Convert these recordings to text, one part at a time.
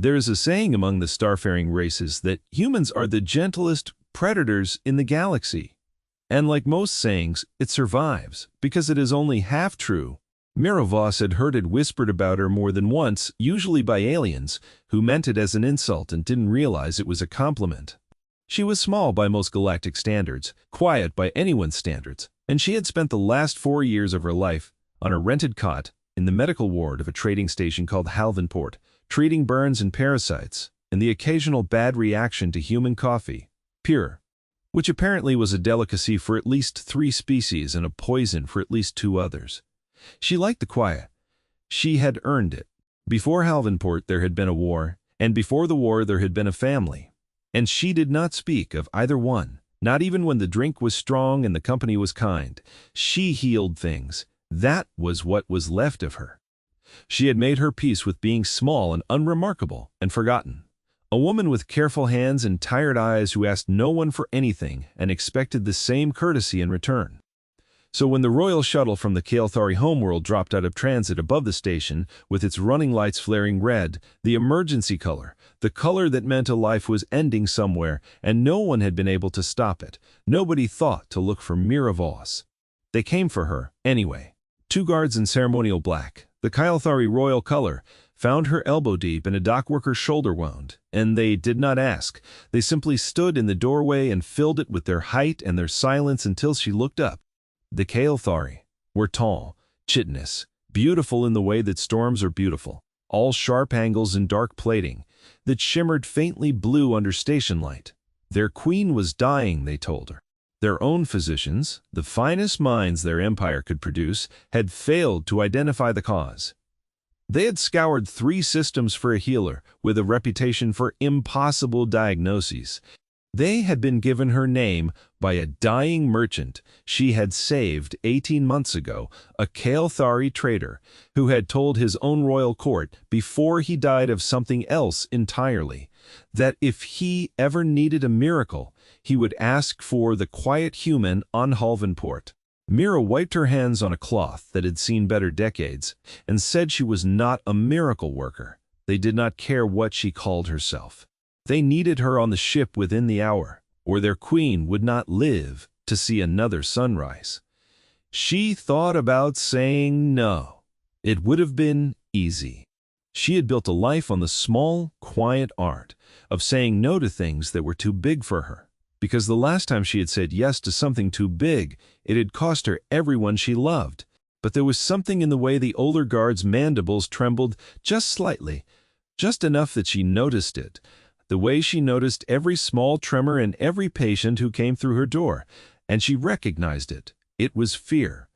There is a saying among the starfaring races that humans are the gentlest predators in the galaxy. And like most sayings, it survives, because it is only half true. Mira Voss had heard it whispered about her more than once, usually by aliens, who meant it as an insult and didn't realize it was a compliment. She was small by most galactic standards, quiet by anyone's standards, and she had spent the last 4 years of her life on a rented cot in the medical ward of a trading station called Halvanport, treating burns and parasites, and the occasional bad reaction to human coffee, pure, which apparently was a delicacy for at least 3 species and a poison for at least 2 others. She liked the quiet. She had earned it. Before Halvanport there had been a war, and before the war there had been a family. And she did not speak of either one, not even when the drink was strong and the company was kind. She healed things. That was what was left of her. She had made her peace with being small and unremarkable and forgotten. A woman with careful hands and tired eyes who asked no one for anything and expected the same courtesy in return. So when the royal shuttle from the Kael'thari homeworld dropped out of transit above the station, with its running lights flaring red, the emergency color, the color that meant a life was ending somewhere, and no one had been able to stop it, nobody thought to look for Mira Voss. They came for her, anyway. 2 guards in ceremonial black, the Kael'thari royal color, found her elbow deep in a dockworker's shoulder wound, and they did not ask. They simply stood in the doorway and filled it with their height and their silence until she looked up. The Kael'thari were tall, chitinous, beautiful in the way that storms are beautiful, all sharp angles and dark plating that shimmered faintly blue under station light. Their queen was dying, they told her. Their own physicians, the finest minds their empire could produce, had failed to identify the cause. They had scoured 3 systems for a healer with a reputation for impossible diagnoses. They had been given her name by a dying merchant she had saved 18 months ago, a Kael'thari trader who had told his own royal court before he died of something else entirely, that if he ever needed a miracle, he would ask for the quiet human on Halvanport. Mira wiped her hands on a cloth that had seen better decades and said she was not a miracle worker. They did not care what she called herself. They needed her on the ship within the hour, or their queen would not live to see another sunrise. She thought about saying no. It would have been easy. She had built a life on the small, quiet art of saying no to things that were too big for her, because the last time she had said yes to something too big, it had cost her everyone she loved. But there was something in the way the older guard's mandibles trembled just slightly, just enough that she noticed it. The way she noticed every small tremor in every patient who came through her door, and she recognized it. It was fear.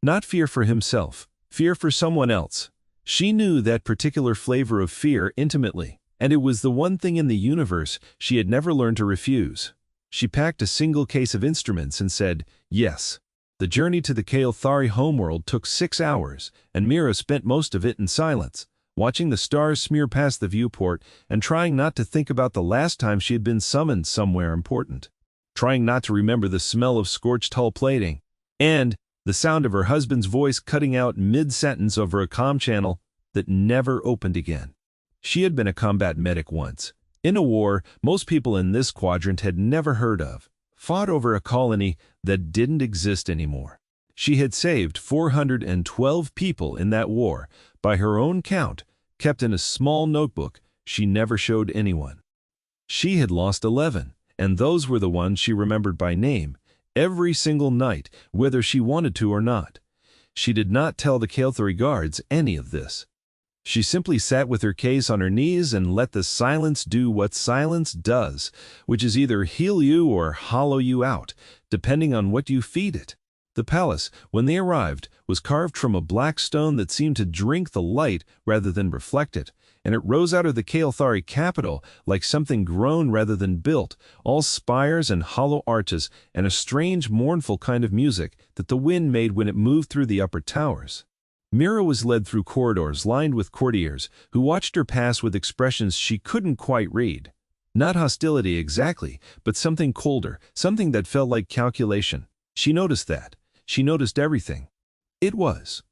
Not fear for himself, fear for someone else. She knew that particular flavor of fear intimately, and it was the one thing in the universe she had never learned to refuse. She packed a single case of instruments and said, yes. The journey to the Kael'thari homeworld took 6 hours, and Mira spent most of it in silence, watching the stars smear past the viewport and trying not to think about the last time she had been summoned somewhere important, trying not to remember the smell of scorched hull plating, and the sound of her husband's voice cutting out mid-sentence over a comm channel that never opened again. She had been a combat medic once, in a war most people in this quadrant had never heard of, fought over a colony that didn't exist anymore. She had saved 412 people in that war, by her own count, kept in a small notebook she never showed anyone. She had lost 11, and those were the ones she remembered by name, every single night, whether she wanted to or not. She did not tell the Kael'thari guards any of this. She simply sat with her case on her knees and let the silence do what silence does, which is either heal you or hollow you out, depending on what you feed it. The palace, when they arrived, was carved from a black stone that seemed to drink the light rather than reflect it, and it rose out of the Kael'thari capital like something grown rather than built, all spires and hollow arches, and a strange, mournful kind of music that the wind made when it moved through the upper towers. Mira was led through corridors lined with courtiers who watched her pass with expressions she couldn't quite read. Not hostility exactly, but something colder, something that felt like calculation. She noticed that. She noticed everything. It was,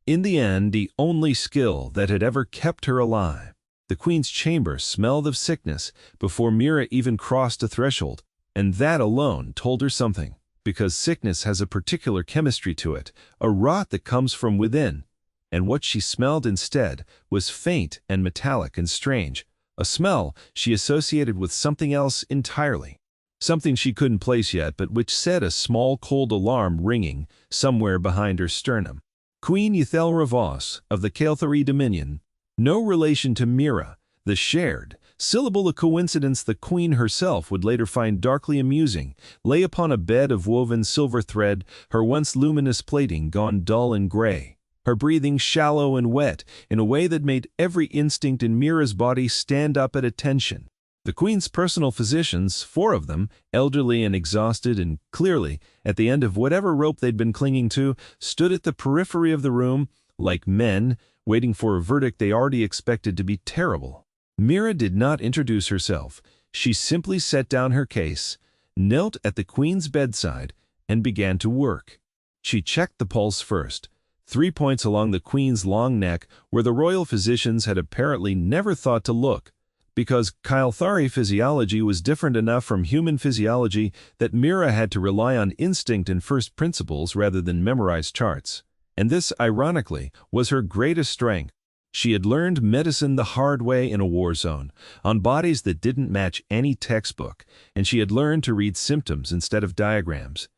in the end, the only skill that had ever kept her alive. The queen's chamber smelled of sickness before Mira even crossed a threshold, and that alone told her something, because sickness has a particular chemistry to it, a rot that comes from within. And what she smelled instead was faint and metallic and strange, a smell she associated with something else entirely. Something she couldn't place yet, but which set a small cold alarm ringing somewhere behind her sternum. Queen Ethelra Voss of the Caelthari Dominion, no relation to Mira, the shared, syllable a coincidence the queen herself would later find darkly amusing, lay upon a bed of woven silver thread, her once luminous plating gone dull and gray, her breathing shallow and wet in a way that made every instinct in Mira's body stand up at attention. The queen's personal physicians, 4 of them, elderly and exhausted and clearly at the end of whatever rope they'd been clinging to, stood at the periphery of the room, like men, waiting for a verdict they already expected to be terrible. Mira did not introduce herself. She simply set down her case, knelt at the queen's bedside, and began to work. She checked the pulse first, 3 points along the queen's long neck where the royal physicians had apparently never thought to look, because Caelthari physiology was different enough from human physiology that Mira had to rely on instinct and first principles rather than memorize charts. And this, ironically, was her greatest strength. She had learned medicine the hard way in a war zone, on bodies that didn't match any textbook, and she had learned to read symptoms instead of diagrams.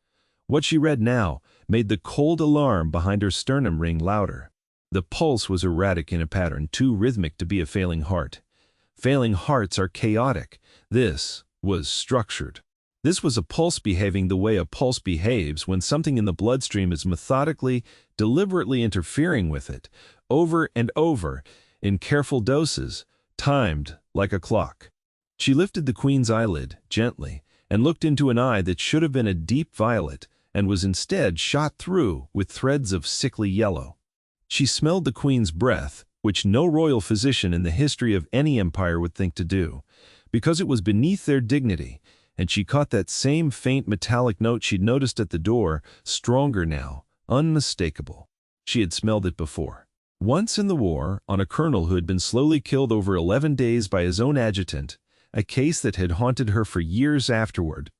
What she read now made the cold alarm behind her sternum ring louder. The pulse was erratic in a pattern too rhythmic to be a failing heart. Failing hearts are chaotic. This was structured. This was a pulse behaving the way a pulse behaves when something in the bloodstream is methodically, deliberately interfering with it, over and over, in careful doses, timed like a clock. She lifted the queen's eyelid gently and looked into an eye that should have been a deep violet and was instead shot through with threads of sickly yellow. She smelled the queen's breath, which no royal physician in the history of any empire would think to do, because it was beneath their dignity, and she caught that same faint metallic note she'd noticed at the door, stronger now, unmistakable. She had smelled it before. Once in the war, on a colonel who had been slowly killed over 11 days by his own adjutant, a case that had haunted her for years afterward.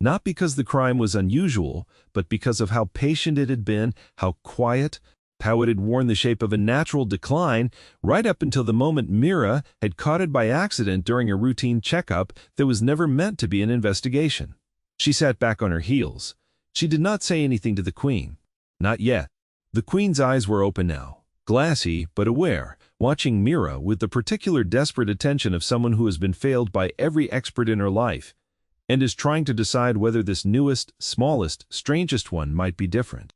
Not because the crime was unusual, but because of how patient it had been, how quiet, how it had worn the shape of a natural decline right up until the moment Mira had caught it by accident during a routine checkup that was never meant to be an investigation. She sat back on her heels. She did not say anything to the queen. Not yet. The queen's eyes were open now, glassy but aware, watching Mira with the particular desperate attention of someone who has been failed by every expert in her life and is trying to decide whether this newest, smallest, strangest one might be different.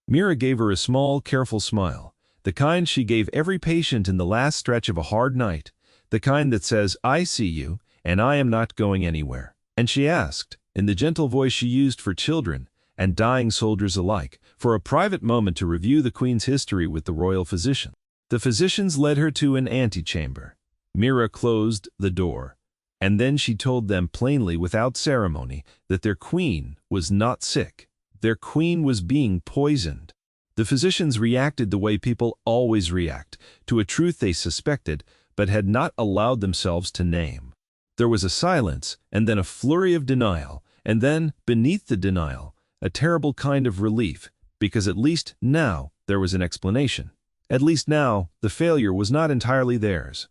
Mira gave her a small, careful smile, the kind she gave every patient in the last stretch of a hard night, the kind that says, "I see you, and I am not going anywhere." And she asked, in the gentle voice she used for children and dying soldiers alike, for a private moment to review the queen's history with the royal physician. The physicians led her to an antechamber. Mira closed the door, and then she told them plainly without ceremony that their queen was not sick. Their queen was being poisoned. The physicians reacted the way people always react, to a truth they suspected but had not allowed themselves to name. There was a silence, and then a flurry of denial, and then, beneath the denial, a terrible kind of relief, because at least now there was an explanation. At least now the failure was not entirely theirs.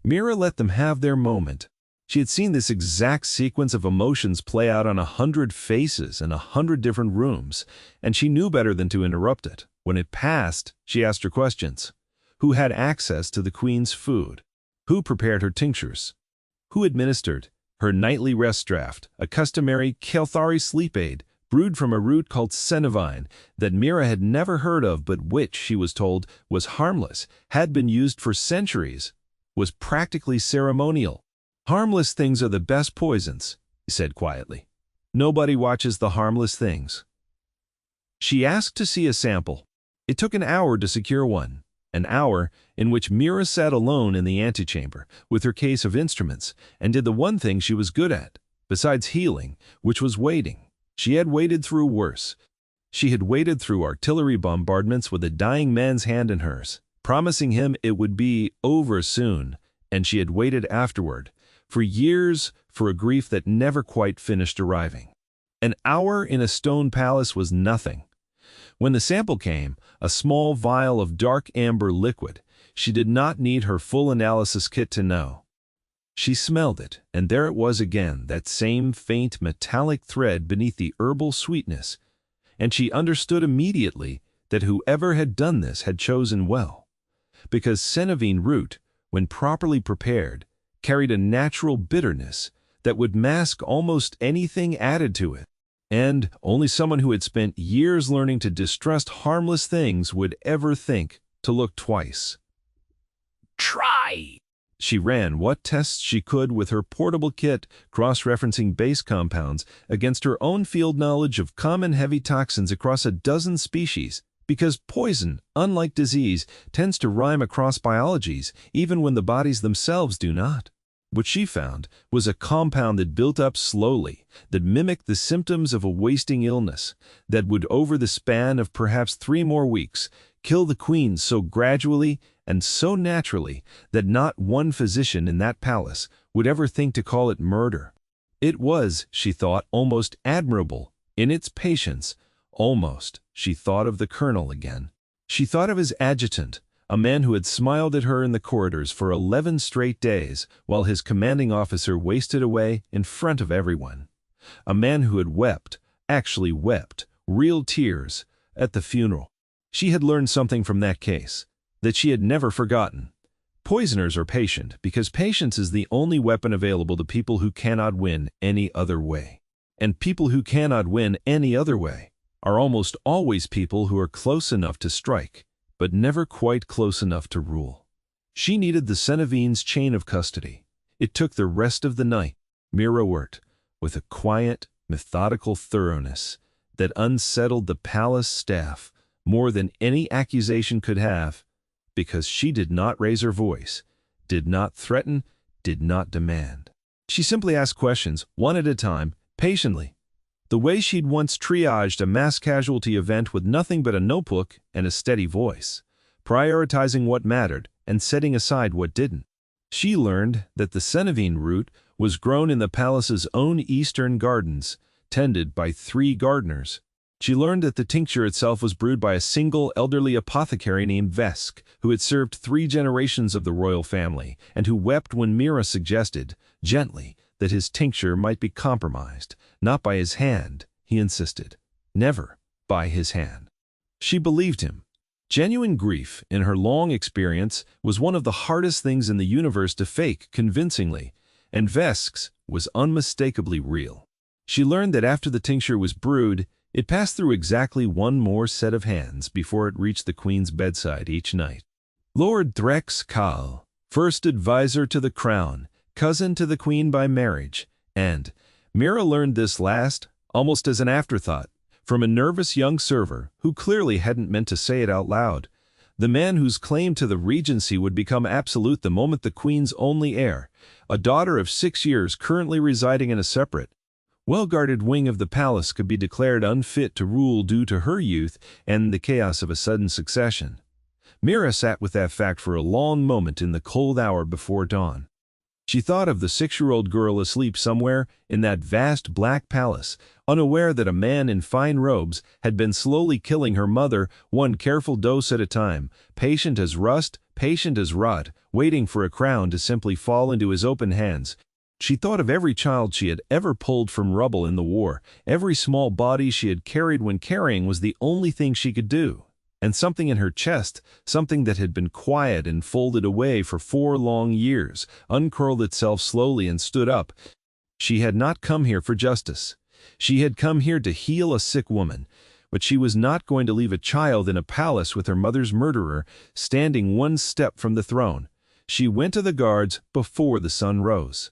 Mira let them have their moment. She had seen this exact sequence of emotions play out on 100 faces in 100 different rooms, and she knew better than to interrupt it. When it passed, she asked her questions. Who had access to the queen's food? Who prepared her tinctures? Who administered her nightly rest draught, a customary Caelthari sleep aid, brewed from a root called senevine that Mira had never heard of but which, she was told, was harmless, had been used for centuries, was practically ceremonial. "Harmless things are the best poisons," he said quietly. "Nobody watches the harmless things." She asked to see a sample. It took an hour to secure one, an hour in which Mira sat alone in the antechamber with her case of instruments and did the one thing she was good at, besides healing, which was waiting. She had waited through worse. She had waited through artillery bombardments with a dying man's hand in hers, promising him it would be over soon, And she had waited afterward, for years, for a grief that never quite finished arriving. An hour in a stone palace was nothing. When the sample came, a small vial of dark amber liquid, she did not need her full analysis kit to know. She smelled it, and there it was again, that same faint metallic thread beneath the herbal sweetness, and she understood immediately that whoever had done this had chosen well, because Senevine root, when properly prepared, carried a natural bitterness that would mask almost anything added to it, and only someone who had spent years learning to distrust harmless things would ever think to look twice. Try! She ran what tests she could with her portable kit, cross-referencing base compounds against her own field knowledge of common heavy toxins across a dozen species, because poison, unlike disease, tends to rhyme across biologies, even when the bodies themselves do not. What she found was a compound that built up slowly, that mimicked the symptoms of a wasting illness, that would, over the span of perhaps 3 more weeks, kill the queen so gradually and so naturally that not one physician in that palace would ever think to call it murder. It was, she thought, almost admirable in its patience. Almost, she thought of the colonel again. She thought of his adjutant, a man who had smiled at her in the corridors for 11 straight days, while his commanding officer wasted away in front of everyone. A man who had wept, actually wept, real tears, at the funeral. She had learned something from that case, that she had never forgotten. Poisoners are patient, because patience is the only weapon available to people who cannot win any other way. And people who cannot win any other way are almost always people who are close enough to strike, but never quite close enough to rule. She needed the Senevine's chain of custody. It took the rest of the night. Mira worked, with a quiet, methodical thoroughness that unsettled the palace staff more than any accusation could have, because she did not raise her voice, did not threaten, did not demand. She simply asked questions, one at a time, patiently, the way she'd once triaged a mass casualty event with nothing but a notebook and a steady voice, prioritizing what mattered and setting aside what didn't. She learned that the Senevine root was grown in the palace's own eastern gardens, tended by 3 gardeners. She learned that the tincture itself was brewed by a single elderly apothecary named Vesk, who had served 3 generations of the royal family, and who wept when Mira suggested, gently, that his tincture might be compromised, not by his hand, he insisted, never by his hand. She believed him. Genuine grief, in her long experience, was one of the hardest things in the universe to fake convincingly, and Vesk's was unmistakably real. She learned that after the tincture was brewed, it passed through exactly 1 more set of hands before it reached the queen's bedside each night. Lord Drex Kahl, first advisor to the crown, cousin to the queen by marriage, and Mira learned this last, almost as an afterthought, from a nervous young server who clearly hadn't meant to say it out loud, the man whose claim to the regency would become absolute the moment the queen's only heir, a daughter of 6 years currently residing in a separate, well-guarded wing of the palace, could be declared unfit to rule due to her youth and the chaos of a sudden succession. Mira sat with that fact for a long moment in the cold hour before dawn. She thought of the 6-year-old girl asleep somewhere in that vast black palace, unaware that a man in fine robes had been slowly killing her mother, one careful dose at a time, patient as rust, patient as rot, waiting for a crown to simply fall into his open hands. She thought of every child she had ever pulled from rubble in the war, every small body she had carried when carrying was the only thing she could do. And something in her chest, something that had been quiet and folded away for 4 long years, uncurled itself slowly and stood up. She had not come here for justice. She had come here to heal a sick woman, but she was not going to leave a child in a palace with her mother's murderer standing 1 step from the throne. She went to the guards before the sun rose.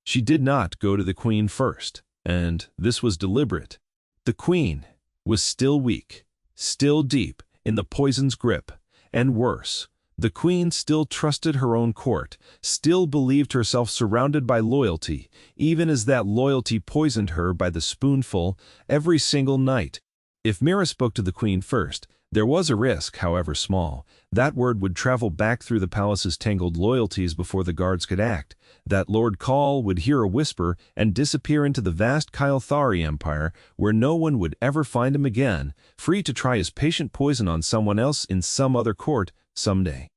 She did not go to the queen first, and this was deliberate. The queen was still weak, still deep in the poison's grip, and worse, the queen still trusted her own court, still believed herself surrounded by loyalty, even as that loyalty poisoned her by the spoonful every single night. If Mira spoke to the queen first, There was a risk, however small, that word would travel back through the palace's tangled loyalties before the guards could act, that Lord Call would hear a whisper and disappear into the vast Kylthari Empire where no one would ever find him again, free to try his patient poison on someone else in some other court someday.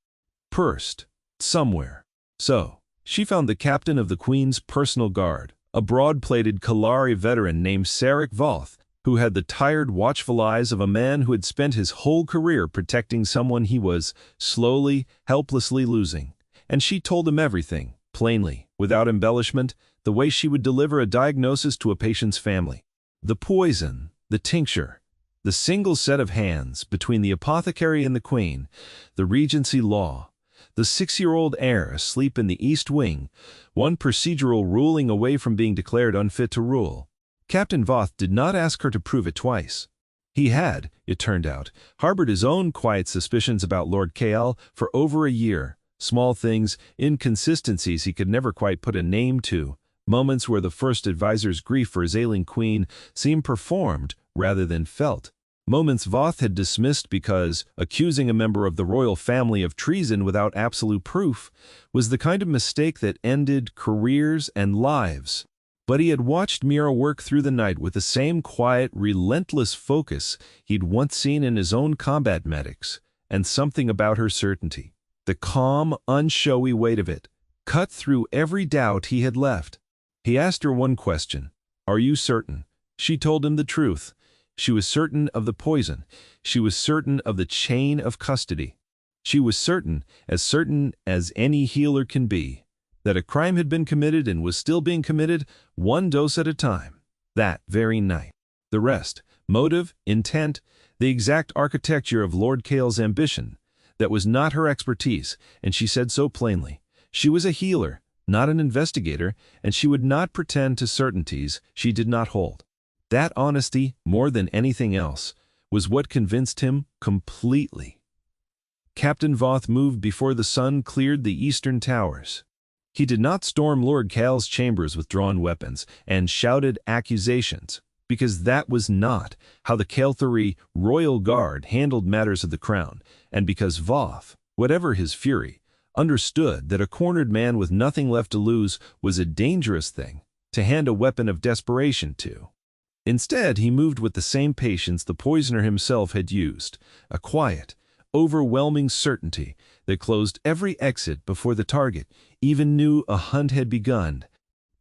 Pursed. Somewhere. So, she found the captain of the Queen's personal guard, a broad-plated Kalari veteran named Sarek Voth, who had the tired, watchful eyes of a man who had spent his whole career protecting someone he was, slowly, helplessly losing. And she told him everything, plainly, without embellishment, the way she would deliver a diagnosis to a patient's family. The poison, the tincture, the single set of hands between the apothecary and the Queen, the Regency law, the 6-year-old heir asleep in the East Wing, one procedural ruling away from being declared unfit to rule. Captain Voth did not ask her to prove it twice. He had, it turned out, harbored his own quiet suspicions about Lord Kael for over a year, small things, inconsistencies he could never quite put a name to, moments where the first advisor's grief for his ailing queen seemed performed rather than felt. Moments Voth had dismissed because accusing a member of the royal family of treason without absolute proof was the kind of mistake that ended careers and lives. But he had watched Mira work through the night with the same quiet, relentless focus he'd once seen in his own combat medics, and something about her certainty, the calm, unshowy weight of it, cut through every doubt he had left. He asked her one question, "Are you certain?" She told him the truth. She was certain of the poison. She was certain of the chain of custody. She was certain as any healer can be, that a crime had been committed and was still being committed, one dose at a time, that very night. The rest, motive, intent, the exact architecture of Lord Kael's ambition, that was not her expertise, and she said so plainly. She was a healer, not an investigator, and she would not pretend to certainties she did not hold. That honesty, more than anything else, was what convinced him completely. Captain Voth moved before the sun cleared the eastern towers. He did not storm Lord Kael's chambers with drawn weapons and shouted accusations, because that was not how the Kylthari royal guard handled matters of the crown, and because Voth, whatever his fury, understood that a cornered man with nothing left to lose was a dangerous thing to hand a weapon of desperation to. Instead, he moved with the same patience the poisoner himself had used, a quiet, overwhelming certainty that closed every exit before the target even knew a hunt had begun.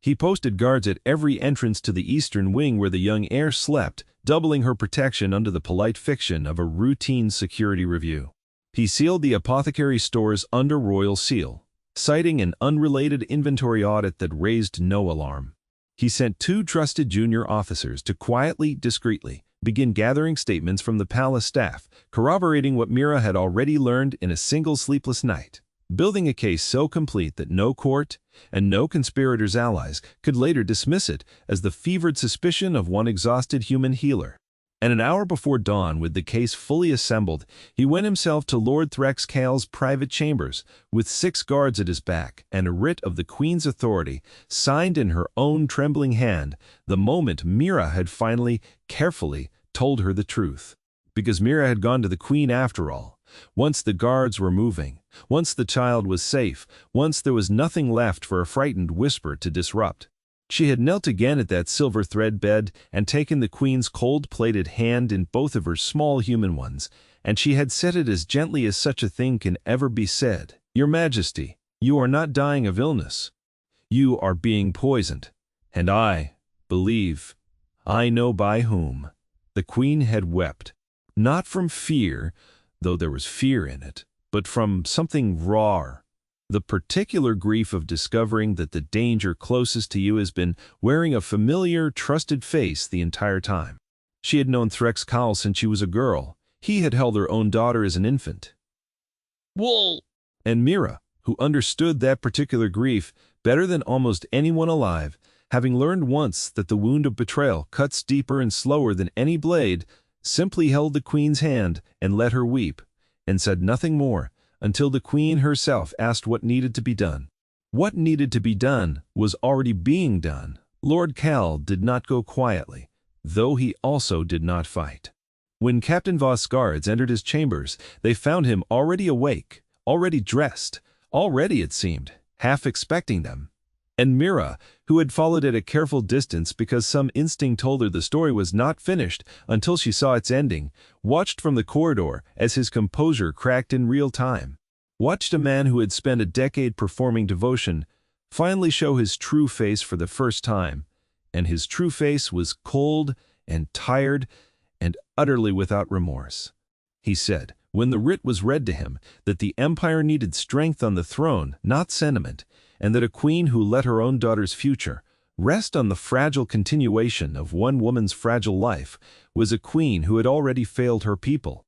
He posted guards at every entrance to the eastern wing where the young heir slept, doubling her protection under the polite fiction of a routine security review. He sealed the apothecary stores under royal seal, citing an unrelated inventory audit that raised no alarm. He sent 2 trusted junior officers to quietly, discreetly, begin gathering statements from the palace staff, corroborating what Mira had already learned in a single sleepless night, building a case so complete that no court and no conspirators' allies could later dismiss it as the fevered suspicion of one exhausted human healer. And an hour before dawn, with the case fully assembled, he went himself to Lord Threx Kael's private chambers, with 6 guards at his back and a writ of the Queen's authority, signed in her own trembling hand, the moment Mira had finally, carefully, told her the truth. Because Mira had gone to the Queen after all. Once the guards were moving, once the child was safe, once there was nothing left for a frightened whisper to disrupt. She had knelt again at that silver thread bed and taken the Queen's cold-plated hand in both of her small human ones, and she had said it as gently as such a thing can ever be said. "Your Majesty, you are not dying of illness. You are being poisoned, and I believe I know by whom." The Queen had wept, not from fear, though there was fear in it, but from something rawer. The particular grief of discovering that the danger closest to you has been wearing a familiar, trusted face the entire time. She had known Threx Kael since she was a girl. He had held her own daughter as an infant. Wool. And Mira, who understood that particular grief better than almost anyone alive, having learned once that the wound of betrayal cuts deeper and slower than any blade, simply held the Queen's hand and let her weep, and said nothing more, until the Queen herself asked what needed to be done. What needed to be done was already being done. Lord Kael did not go quietly, though he also did not fight. When Captain Voth's guards entered his chambers, they found him already awake, already dressed, already, it seemed, half expecting them. And Mira, who had followed at a careful distance because some instinct told her the story was not finished until she saw its ending, watched from the corridor as his composure cracked in real time. Watched a man who had spent a decade performing devotion finally show his true face for the first time, and his true face was cold and tired and utterly without remorse. He said, when the writ was read to him, that the empire needed strength on the throne, not sentiment, and that a queen who let her own daughter's future rest on the fragile continuation of one woman's fragile life was a queen who had already failed her people,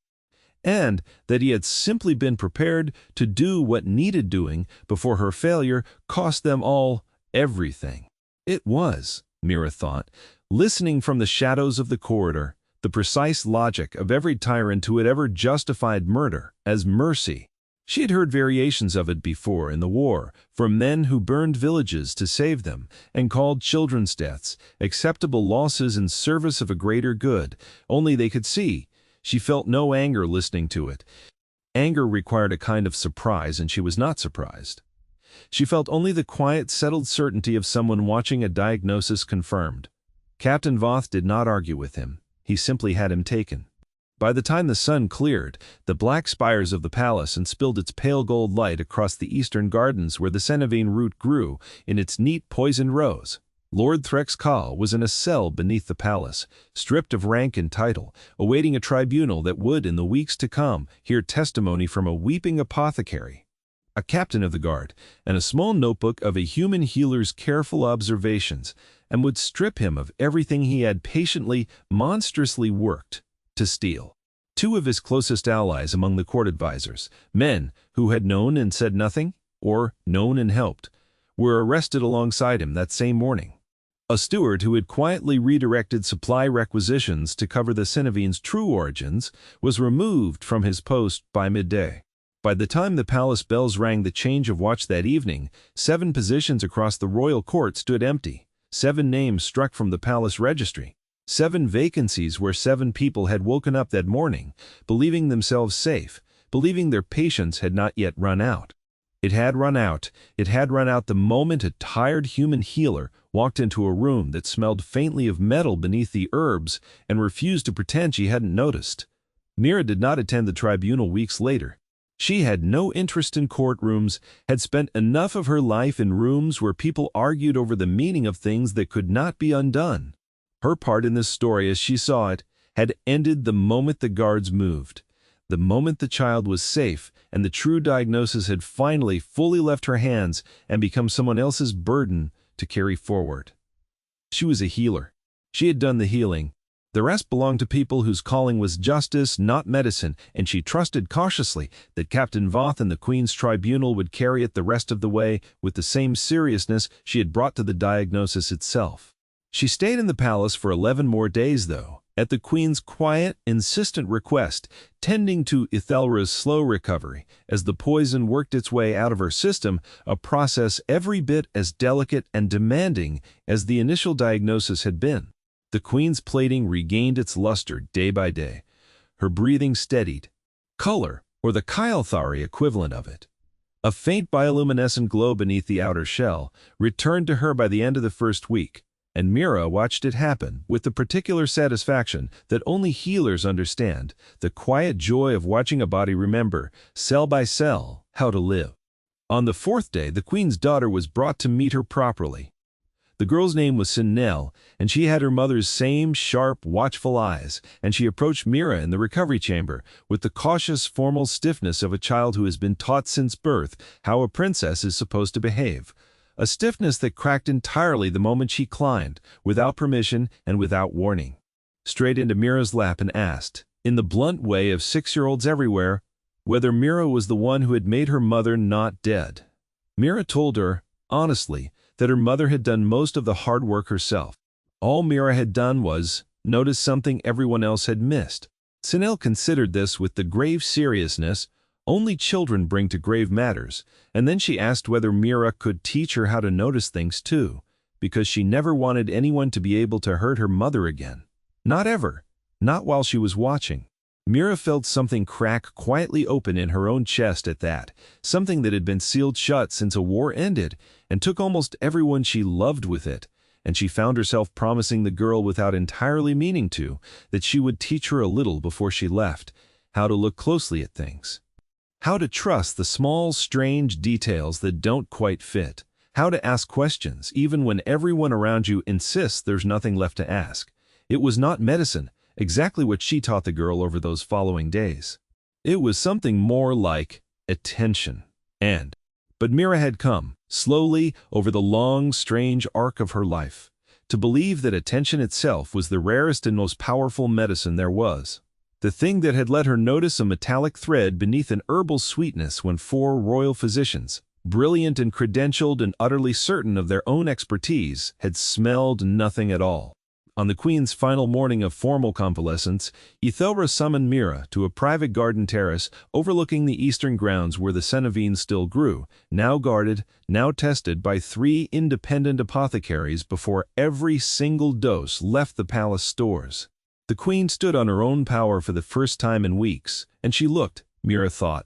and that he had simply been prepared to do what needed doing before her failure cost them all everything. It was, Mira thought, listening from the shadows of the corridor, the precise logic of every tyrant who had ever justified murder as mercy. She had heard variations of it before in the war, from men who burned villages to save them and called children's deaths acceptable losses in service of a greater good, only they could see. She felt no anger listening to it. Anger required a kind of surprise, and she was not surprised. She felt only the quiet, settled certainty of someone watching a diagnosis confirmed. Captain Voth did not argue with him. He simply had him taken. By the time the sun cleared, the black spires of the palace and spilled its pale gold light across the eastern gardens where the Senevine root grew in its neat poisoned rows, Lord Threxcal was in a cell beneath the palace, stripped of rank and title, awaiting a tribunal that would, in the weeks to come, hear testimony from a weeping apothecary, a captain of the guard, and a small notebook of a human healer's careful observations, and would strip him of everything he had patiently, monstrously worked to steal. Two of his closest allies among the court advisors, men who had known and said nothing, or known and helped, were arrested alongside him that same morning. A steward who had quietly redirected supply requisitions to cover the Senevine's true origins was removed from his post by midday. By the time the palace bells rang the change of watch that evening, 7 positions across the royal court stood empty, 7 names struck from the palace registry. 7 vacancies where 7 people had woken up that morning, believing themselves safe, believing their patience had not yet run out. It had run out. It had run out the moment a tired human healer walked into a room that smelled faintly of metal beneath the herbs and refused to pretend she hadn't noticed. Mira did not attend the tribunal weeks later. She had no interest in courtrooms, had spent enough of her life in rooms where people argued over the meaning of things that could not be undone. Her part in this story, as she saw it, had ended the moment the guards moved, the moment the child was safe, and the true diagnosis had finally fully left her hands and become someone else's burden to carry forward. She was a healer. She had done the healing. The rest belonged to people whose calling was justice, not medicine, and she trusted cautiously that Captain Voth and the Queen's tribunal would carry it the rest of the way with the same seriousness she had brought to the diagnosis itself. She stayed in the palace for 11 more days, though, at the Queen's quiet, insistent request, tending to Ethelra's slow recovery as the poison worked its way out of her system, a process every bit as delicate and demanding as the initial diagnosis had been. The Queen's plating regained its luster day by day. Her breathing steadied. Color, or the Kylthari equivalent of it, a faint bioluminescent glow beneath the outer shell, returned to her by the end of the first week, and Mira watched it happen with the particular satisfaction that only healers understand, the quiet joy of watching a body remember, cell by cell, how to live. On the 4th day, the Queen's daughter was brought to meet her properly. The girl's name was Sinel, and she had her mother's same sharp, watchful eyes, and she approached Mira in the recovery chamber with the cautious, formal stiffness of a child who has been taught since birth how a princess is supposed to behave. A stiffness that cracked entirely the moment she climbed, without permission and without warning, straight into Mira's lap and asked, in the blunt way of 6-year-olds everywhere, whether Mira was the one who had made her mother not dead. Mira told her, honestly, that her mother had done most of the hard work herself. All Mira had done was notice something everyone else had missed. Sinel considered this with the grave seriousness only children bring to grave matters, and then she asked whether Mira could teach her how to notice things too, because she never wanted anyone to be able to hurt her mother again. Not ever, not while she was watching. Mira felt something crack quietly open in her own chest at that, something that had been sealed shut since a war ended, and took almost everyone she loved with it, and she found herself promising the girl without entirely meaning to, that she would teach her a little before she left, how to look closely at things. How to trust the small, strange details that don't quite fit. How to ask questions, even when everyone around you insists there's nothing left to ask. It was not medicine, exactly what she taught the girl over those following days. It was something more like attention. But Mira had come, slowly, over the long, strange arc of her life, to believe that attention itself was the rarest and most powerful medicine there was. The thing that had let her notice a metallic thread beneath an herbal sweetness when 4 royal physicians, brilliant and credentialed and utterly certain of their own expertise, had smelled nothing at all. On the Queen's final morning of formal convalescence, Ethelra summoned Mira to a private garden terrace overlooking the eastern grounds where the Cenevines still grew, now guarded, now tested by 3 independent apothecaries before every single dose left the palace stores. The Queen stood on her own power for the first time in weeks, and she looked, Mira thought,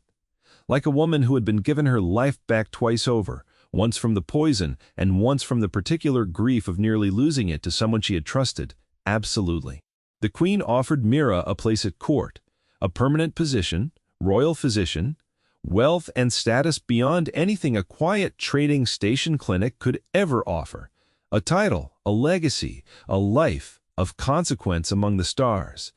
like a woman who had been given her life back twice over, once from the poison and once from the particular grief of nearly losing it to someone she had trusted, absolutely. The Queen offered Mira a place at court, a permanent position, royal physician, wealth and status beyond anything a quiet trading station clinic could ever offer, a title, a legacy, a life of consequence among the stars.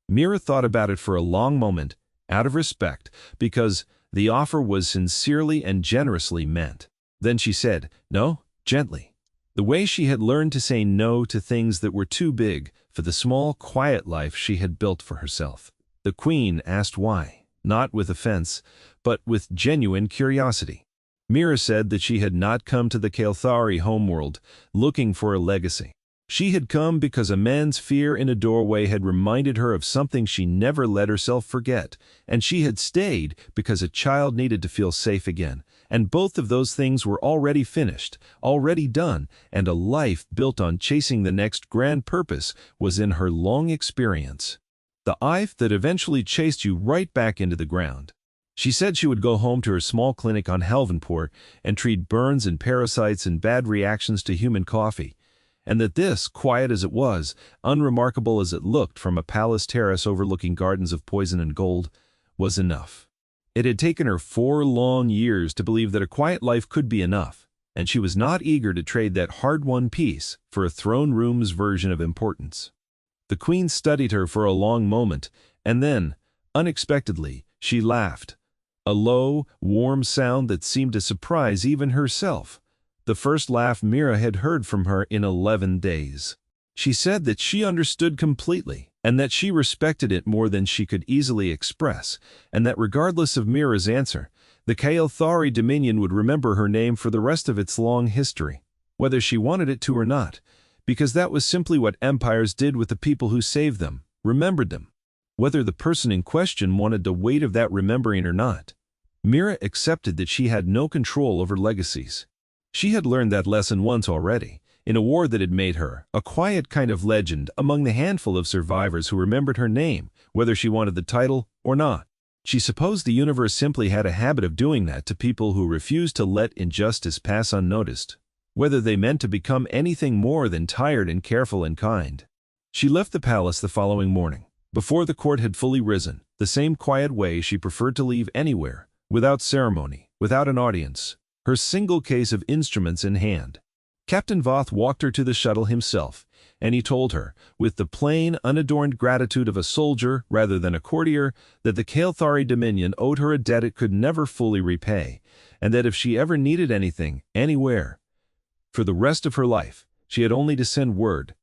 Mira thought about it for a long moment, out of respect, because the offer was sincerely and generously meant. Then she said, no, gently. The way she had learned to say no to things that were too big for the small, quiet life she had built for herself. The Queen asked why, not with offense, but with genuine curiosity. Mira said that she had not come to the Caelthari homeworld looking for a legacy. She had come because a man's fear in a doorway had reminded her of something she never let herself forget, and she had stayed because a child needed to feel safe again, and both of those things were already finished, already done, and a life built on chasing the next grand purpose was in her long experience. The life that eventually chased you right back into the ground. She said she would go home to her small clinic on Helvenport and treat burns and parasites and bad reactions to human coffee, and that this, quiet as it was, unremarkable as it looked from a palace terrace overlooking gardens of poison and gold, was enough. It had taken her 4 long years to believe that a quiet life could be enough, and she was not eager to trade that hard-won peace for a throne room's version of importance. The Queen studied her for a long moment, and then, unexpectedly, she laughed, a low, warm sound that seemed to surprise even herself. The first laugh Mira had heard from her in 11 days. She said that she understood completely, and that she respected it more than she could easily express, and that regardless of Mira's answer, the Caelthari Dominion would remember her name for the rest of its long history, whether she wanted it to or not, because that was simply what empires did with the people who saved them, remembered them, whether the person in question wanted the weight of that remembering or not. Mira accepted that she had no control over legacies. She had learned that lesson once already, in a war that had made her a quiet kind of legend among the handful of survivors who remembered her name, whether she wanted the title or not. She supposed the universe simply had a habit of doing that to people who refused to let injustice pass unnoticed, whether they meant to become anything more than tired and careful and kind. She left the palace the following morning, before the court had fully risen, the same quiet way she preferred to leave anywhere, without ceremony, without an audience, her single case of instruments in hand. Captain Voth walked her to the shuttle himself, and he told her, with the plain, unadorned gratitude of a soldier rather than a courtier, that the Caelthari Dominion owed her a debt it could never fully repay, and that if she ever needed anything, anywhere, for the rest of her life, she had only to send word.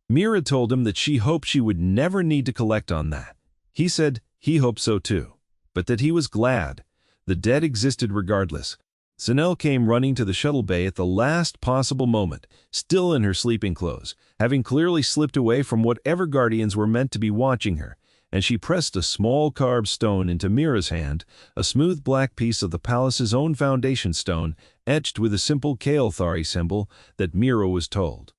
Mira told him that she hoped she would never need to collect on that. He said he hoped so too, but that he was glad. The debt existed regardless. Zanelle came running to the shuttle bay at the last possible moment, still in her sleeping clothes, having clearly slipped away from whatever guardians were meant to be watching her, and she pressed a small carved stone into Mira's hand, a smooth black piece of the palace's own foundation stone, etched with a simple Caelthari symbol that Mira was told.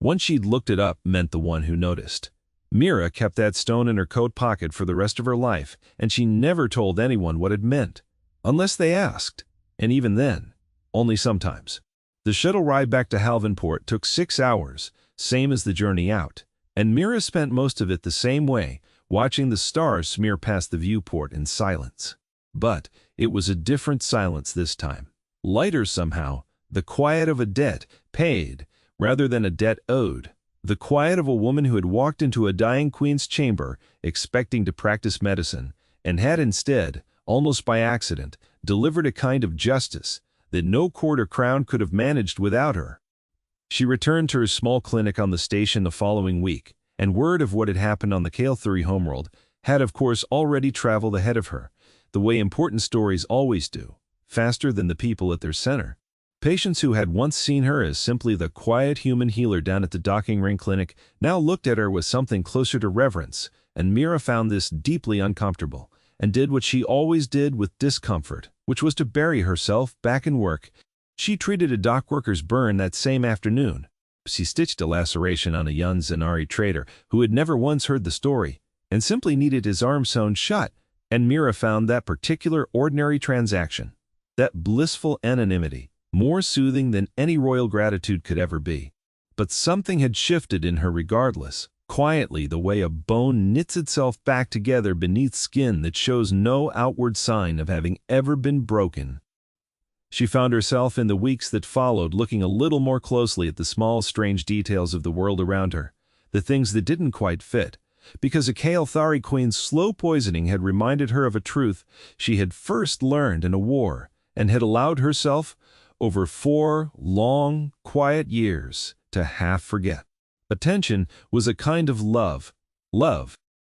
Once she'd looked it up meant the one who noticed. Mira kept that stone in her coat pocket for the rest of her life, and she never told anyone what it meant, unless they asked, and even then, only sometimes. The shuttle ride back to Halvanport took 6 hours, same as the journey out, and Mira spent most of it the same way, watching the stars smear past the viewport in silence. But it was a different silence this time. Lighter somehow, the quiet of a debt paid, rather than a debt owed. The quiet of a woman who had walked into a dying queen's chamber, expecting to practice medicine, and had instead, almost by accident, delivered a kind of justice that no court or crown could have managed without her. She returned to her small clinic on the station the following week, and word of what had happened on the Kale-Thury homeworld had of course already traveled ahead of her, the way important stories always do, faster than the people at their center. Patients who had once seen her as simply the quiet human healer down at the docking ring clinic now looked at her with something closer to reverence, and Mira found this deeply uncomfortable, and did what she always did with discomfort, which was to bury herself back in work. She treated a dock worker's burn that same afternoon. She stitched a laceration on a young Zanari trader who had never once heard the story, and simply needed his arm sewn shut, and Mira found that particular ordinary transaction, that blissful anonymity, more soothing than any royal gratitude could ever be. But something had shifted in her regardless, quietly the way a bone knits itself back together beneath skin that shows no outward sign of having ever been broken. She found herself in the weeks that followed looking a little more closely at the small, strange details of the world around her, the things that didn't quite fit, because a Kale-Thury queen's slow poisoning had reminded her of a truth she had first learned in a war and had allowed herself, over 4 long, quiet years, to half forget. Attention was a kind of love,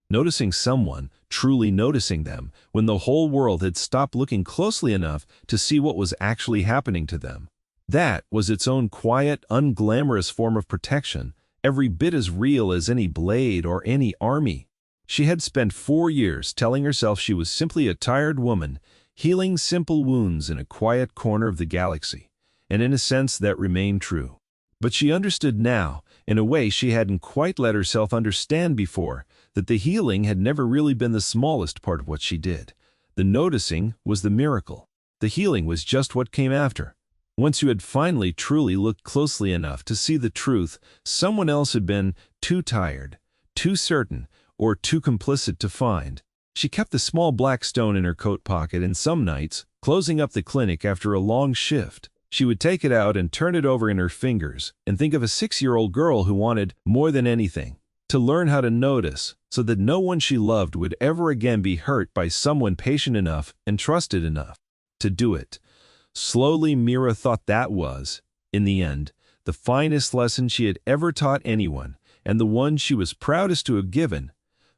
noticing someone, truly noticing them, when the whole world had stopped looking closely enough to see what was actually happening to them. That was its own quiet, unglamorous form of protection, every bit as real as any blade or any army. She had spent 4 years telling herself she was simply a tired woman, healing simple wounds in a quiet corner of the galaxy, and in a sense that remained true. But she understood now, in a way she hadn't quite let herself understand before, that the healing had never really been the smallest part of what she did. The noticing was the miracle. The healing was just what came after. Once you had finally truly looked closely enough to see the truth, someone else had been too tired, too certain, or too complicit to find. She kept the small black stone in her coat pocket, and some nights, closing up the clinic after a long shift, she would take it out and turn it over in her fingers and think of a 6-year-old girl who wanted, more than anything, to learn how to notice so that no one she loved would ever again be hurt by someone patient enough and trusted enough to do it. Slowly, Mira thought that was, in the end, the finest lesson she had ever taught anyone, and the one she was proudest to have given,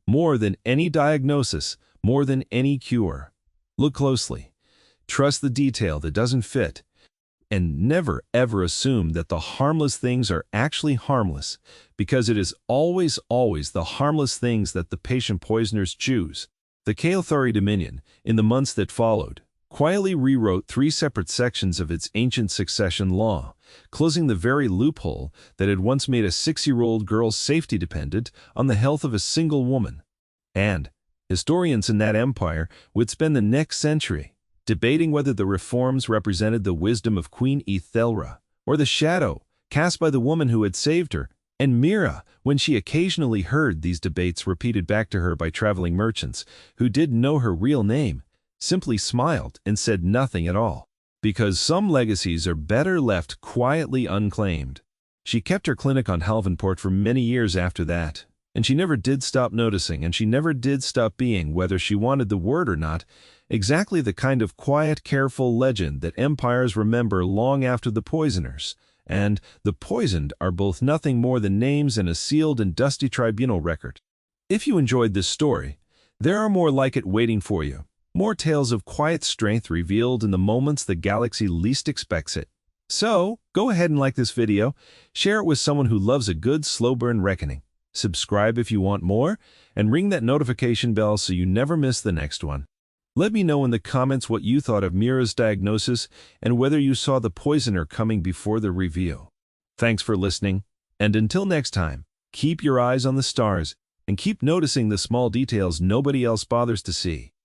more than any diagnosis, more than any cure. Look closely. Trust the detail that doesn't fit, and never ever assume that the harmless things are actually harmless, because it is always the harmless things that the patient poisoners choose. The Kale-Thury Dominion, in the months that followed, quietly rewrote 3 separate sections of its ancient succession law, closing the very loophole that had once made a 6-year-old girl's safety dependent on the health of a single woman. And historians in that empire would spend the next century debating whether the reforms represented the wisdom of Queen Ethelra, or the shadow cast by the woman who had saved her. And Mira, when she occasionally heard these debates repeated back to her by traveling merchants who didn't know her real name, simply smiled and said nothing at all, because some legacies are better left quietly unclaimed. She kept her clinic on Halvanport for many years after that, and she never did stop noticing, and she never did stop being, whether she wanted the word or not, exactly the kind of quiet, careful legend that empires remember long after the poisoners and the poisoned are both nothing more than names in a sealed and dusty tribunal record. If you enjoyed this story, there are more like it waiting for you, more tales of quiet strength revealed in the moments the galaxy least expects it. So, go ahead and like this video, share it with someone who loves a good slow burn reckoning, subscribe if you want more, and ring that notification bell so you never miss the next one. Let me know in the comments what you thought of Mira's diagnosis and whether you saw the poisoner coming before the reveal. Thanks for listening, and until next time, keep your eyes on the stars and keep noticing the small details nobody else bothers to see.